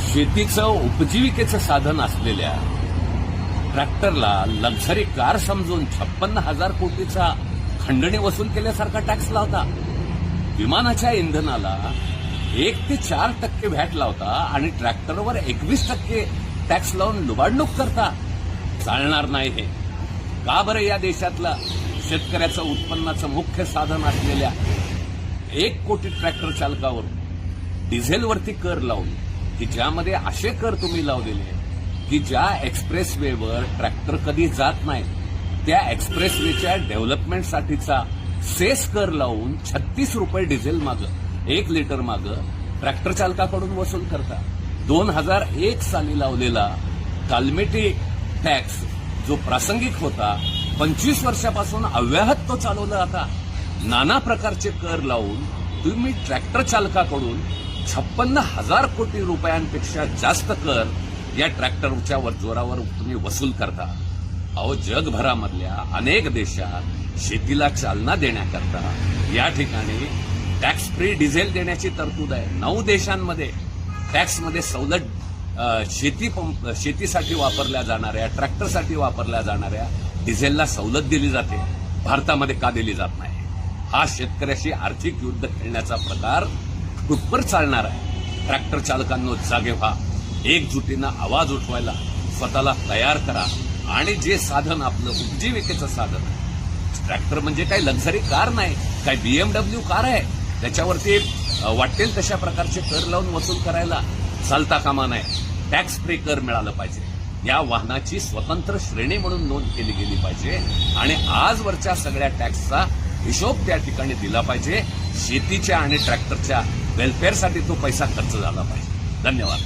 शेतीचं उपजीविकेचं साधन असलेल्या ट्रॅक्टरला लक्झरी कार समजून 56,000 कोटीचा खंडणी वसूल केल्यासारखा टॅक्स लावता. विमानाच्या इंधनाला 1 ते 4% व्हॅट लावता आणि ट्रॅक्टरवर 21% टॅक्स लावून लुबाडणूक करता. चालणार नाही हे. का बरं या देशातला शेतकऱ्याचं उत्पन्नाचं मुख्य साधन असलेल्या 1 कोटी ट्रॅक्टर चालकावर डिझेलवरती कर लावून की ज्यामध्ये असे कर तुम्ही लावलेले की ज्या एक्सप्रेसवेवर ट्रॅक्टर कधी जात नाही त्या एक्सप्रेसवेच्या डेव्हलपमेंटसाठीचा सेस कर लावून 36 रुपये डिझेल मागं 1 लिटर मागं ट्रॅक्टर चालकाकडून वसूल करता. 2001 साली लावलेला कालमेटी टॅक्स जो प्रासंगिक होता 25 वर्षापासून अव्याहत तो चालवला आता. नाना प्रकारचे कर लावून तुम्ही ट्रॅक्टर चालकाकडून 56,000 कोटी रुपयांपेक्षा जास्त कर या ट्रॅक्टरच्या जोरावर तुम्ही वसूल करता. अहो, जगभरामधल्या अनेक देशात शेतीला चालना देण्याकरता या ठिकाणी टॅक्स फ्री डिझेल देण्याची तरतूद आहे. 9 देशांमध्ये टॅक्समध्ये सवलत शेतीसाठी वापरल्या जाणाऱ्या ट्रॅक्टरसाठी वापरल्या जाणाऱ्या डिझेलला सवलत दिली जाते. भारतामध्ये का दिली जात नाही? हा शेतकऱ्याशी आर्थिक युद्ध खेळण्याचा प्रकार कुठवर चालणार आहे? ट्रॅक्टर चालकांनो जागे व्हा. एकजुटीनं आवाज उठवायला स्वतःला तयार करा आणि जे साधन आपलं उपजीविकेचं साधन आहे, ट्रॅक्टर म्हणजे काही लक्झरी कार नाही, काही BMW कार आहे त्याच्यावरती वाटेल तशा प्रकारचे कर लावून वसूल करायला चालता कामा नये. टॅक्स फ्री कर मिळालं पाहिजे. या वाहनाची स्वतंत्र श्रेणी म्हणून नोंद केली गेली पाहिजे आणि आजवरच्या सगळ्या टॅक्सचा हिशोब त्या ठिकाणी दिला पाहिजे. शेतीच्या आणि ट्रॅक्टरच्या वेलफेअरसाठी तो पैसा खर्च झाला पाहिजे. धन्यवाद.